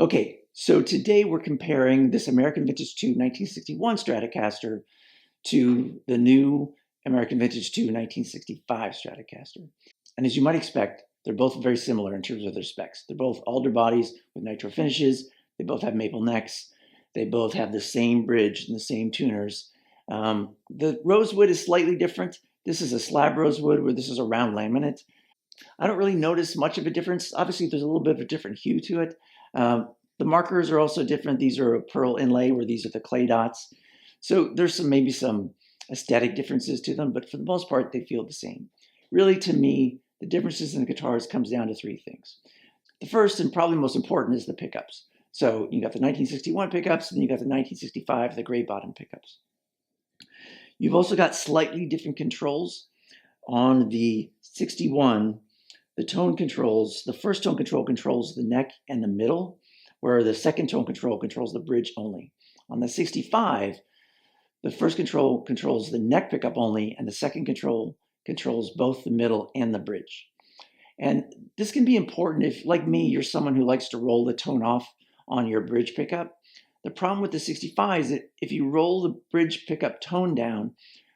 Okay, so today we're comparing this American Vintage II 1961 Stratocaster to the new American Vintage II 1965 Stratocaster. And as you might expect, they're both very similar in terms of their specs. They're both alder bodies with nitro finishes. They both have maple necks. They both have the same bridge and the same tuners. The rosewood is slightly different. This is a slab rosewood where this is a round laminate. I don't really notice much of a difference. Obviously, there's a little bit of a different hue to it. The markers are also different. These are a pearl inlay where these are the clay dots. So there's maybe some aesthetic differences to them, but for the most part, they feel the same. Really, to me, the differences in the guitars comes down to three things. The first and probably most important is the pickups. So you got the 1961 pickups, and then you got the 1965, the gray bottom pickups. You've also got slightly different controls. On the 61, the tone controls, the first tone control controls the neck and the middle, where the second tone control controls the bridge only. On the 65, the first control controls the neck pickup only, and the second control controls both the middle and the bridge. And this can be important if, like me, you're someone who likes to roll the tone off on your bridge pickup. The problem with the 65 is that if you roll the bridge pickup tone down,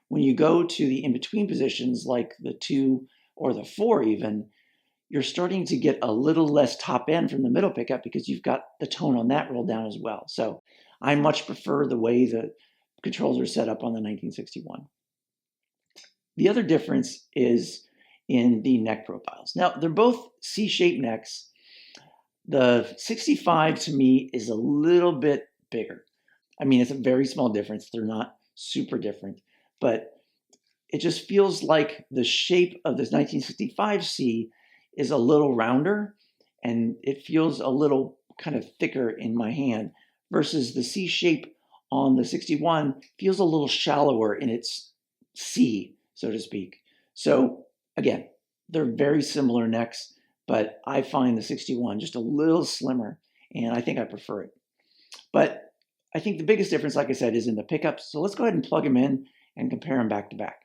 when you go to the in-between positions, like the 2 or the 4 even, you're starting to get a little less top end from the middle pickup because you've got the tone on that rolled down as well. So I much prefer the way the controls are set up on the 1961. The other difference is in the neck profiles. Now, they're both C-shaped necks. The 65 to me is a little bit bigger. I mean, it's a very small difference. They're not super different, but it just feels like the shape of this 1965 C is a little rounder, and it feels a little kind of thicker in my hand, versus the C shape on the 61 feels a little shallower in its C, so to speak. So again, they're very similar necks, but I find the 61 just a little slimmer, and I think I prefer it. But I think the biggest difference, like I said, is in the pickups. So let's go ahead and plug them in and compare them back to back.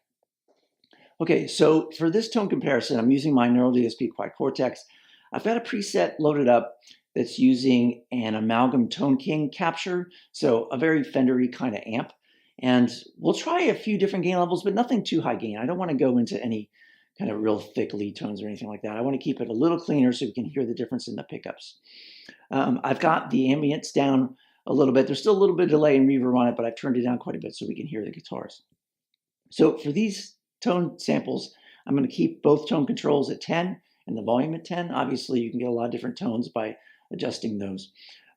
Okay, so for this tone comparison, I'm using my Neural DSP Quad Cortex. I've got a preset loaded up that's using an Amalgam Tone King capture, so a very Fender-y kind of amp. And we'll try a few different gain levels, but nothing too high gain. I don't want to go into any kind of real thick lead tones or anything like that. I want to keep it a little cleaner so we can hear the difference in the pickups. I've got the ambience down a little bit. There's still a little bit of delay and reverb on it, but I've turned it down quite a bit so we can hear the guitars. So for these tone samples, I'm going to keep both tone controls at 10 and the volume at 10. Obviously, you can get a lot of different tones by adjusting those.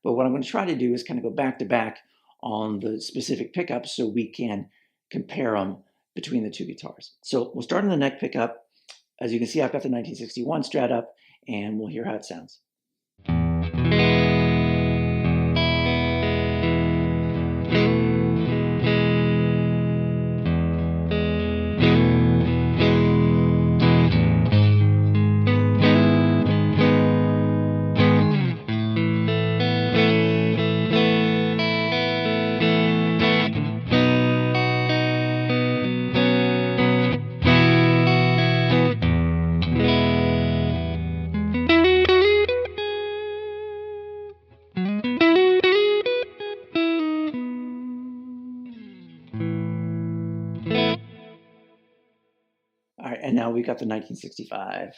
But what I'm going to try to do is kind of go back to back on the specific pickups so we can compare them between the two guitars. So we'll start on the neck pickup. As you can see, I've got the 1961 Strat up, and we'll hear how it sounds. All right, and now we've got the 1965.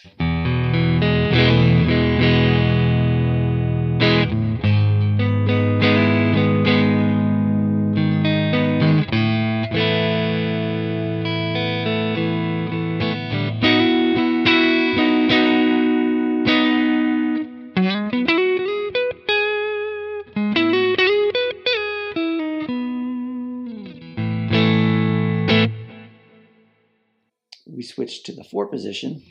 We switch to the 4 position.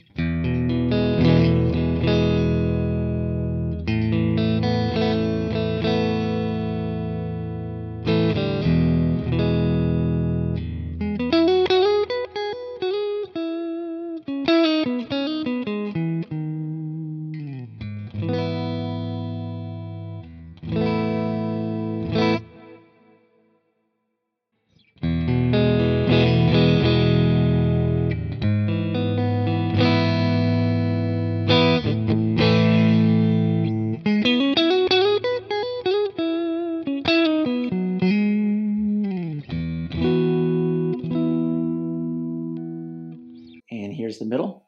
middle.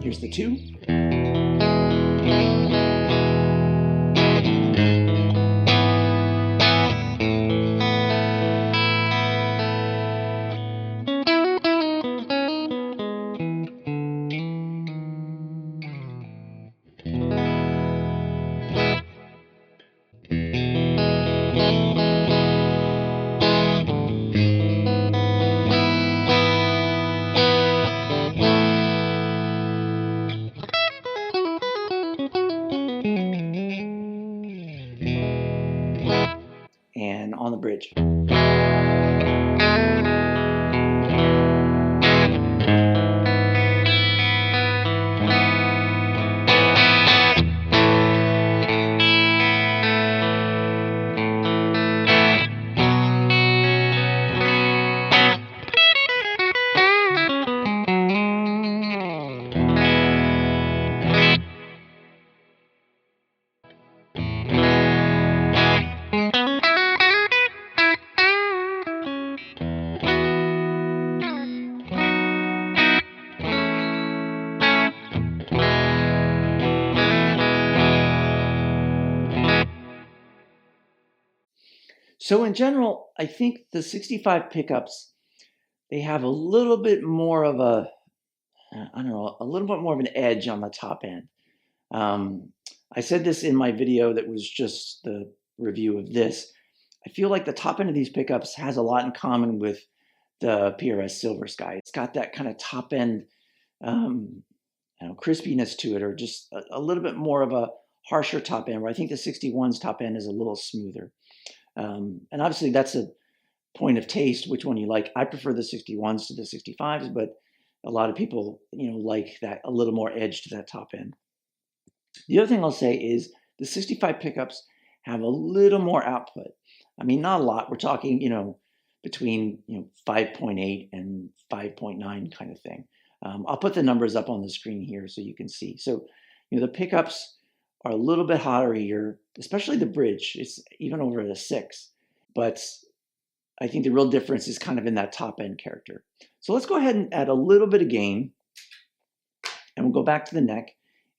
Here's the 2. And on the bridge. So in general, I think the 65 pickups, they have a little bit more of a, I don't know, a little bit more of an edge on the top end. I said this in my video that was just the review of this. I feel like the top end of these pickups has a lot in common with the PRS Silver Sky. It's got that kind of top end crispiness to it, or just a little bit more of a harsher top end, where I think the 61's top end is a little smoother. And obviously that's a point of taste, which one you like. I prefer the 61s to the 65s, but a lot of people, like that a little more edge to that top end. The other thing I'll say is the 65 pickups have a little more output. I mean, not a lot. We're talking, between 5.8 and 5.9 kind of thing. I'll put the numbers up on the screen here so you can see. So, the pickups are a little bit hotter here, especially the bridge. It's even over the 6. But I think the real difference is kind of in that top end character. So let's go ahead and add a little bit of gain, and we'll go back to the neck,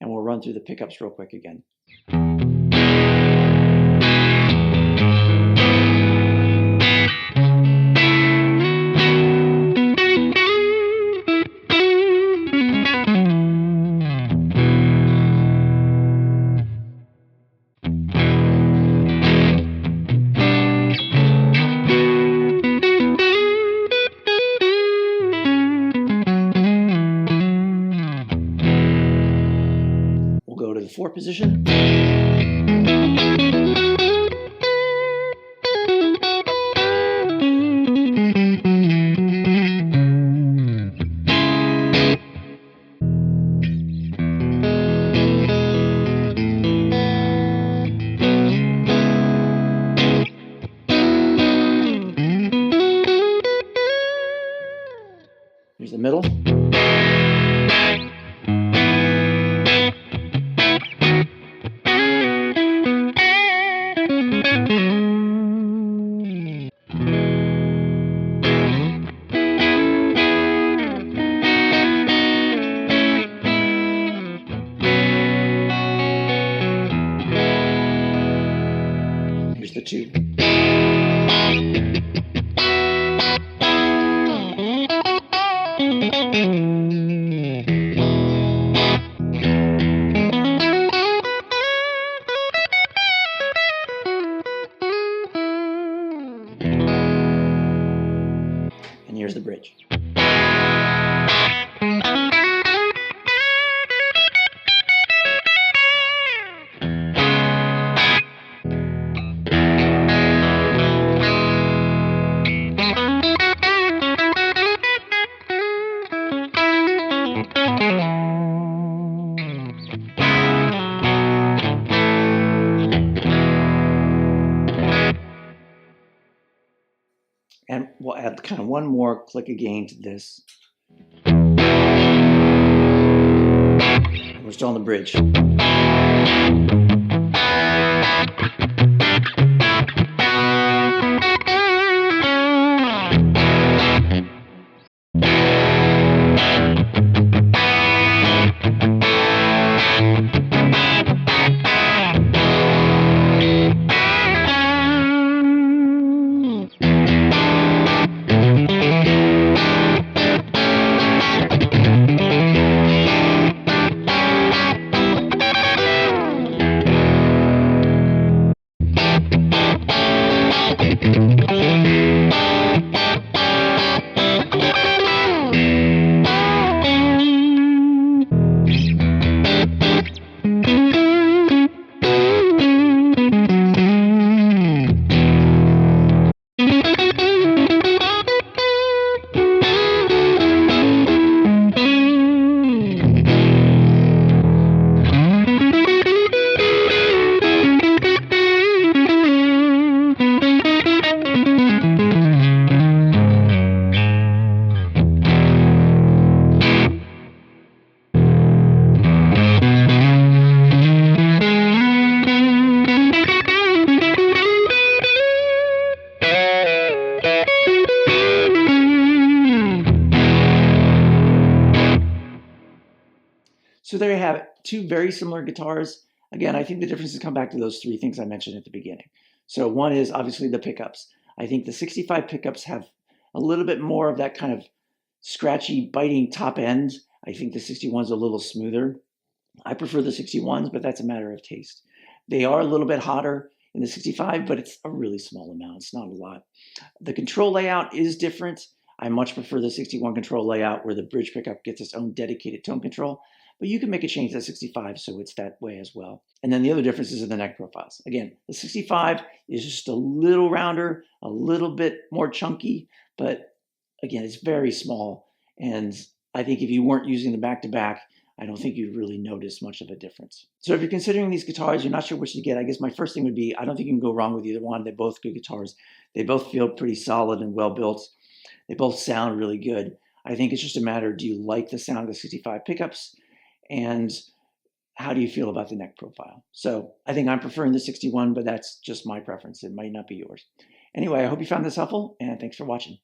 and we'll run through the pickups real quick again. We'll go to the 4 position. Here's the middle. Here's the 2. And here's the bridge. And we'll add kind of one more click of gain to this. We're still on the bridge. So there you have it, two very similar guitars. Again, I think the differences come back to those three things I mentioned at the beginning. So one is obviously the pickups. I think the 65 pickups have a little bit more of that kind of scratchy, biting top end. I think the 61's a little smoother. I prefer the 61s, but that's a matter of taste. They are a little bit hotter in the 65, but it's a really small amount. It's not a lot. The control layout is different. I much prefer the 61 control layout where the bridge pickup gets its own dedicated tone control, but you can make a change to 65 so it's that way as well. And then the other differences are the neck profiles. Again, the 65 is just a little rounder, a little bit more chunky, but again, it's very small. And I think if you weren't using the back-to-back, I don't think you'd really notice much of a difference. So if you're considering these guitars, you're not sure which to get, I guess my first thing would be, I don't think you can go wrong with either one. They're both good guitars. They both feel pretty solid and well built. They both sound really good. I think it's just a matter, do you like the sound of the 65 pickups? And how do you feel about the neck profile? So I think I'm preferring the 61, but that's just my preference. It might not be yours. Anyway, I hope you found this helpful, and thanks for watching.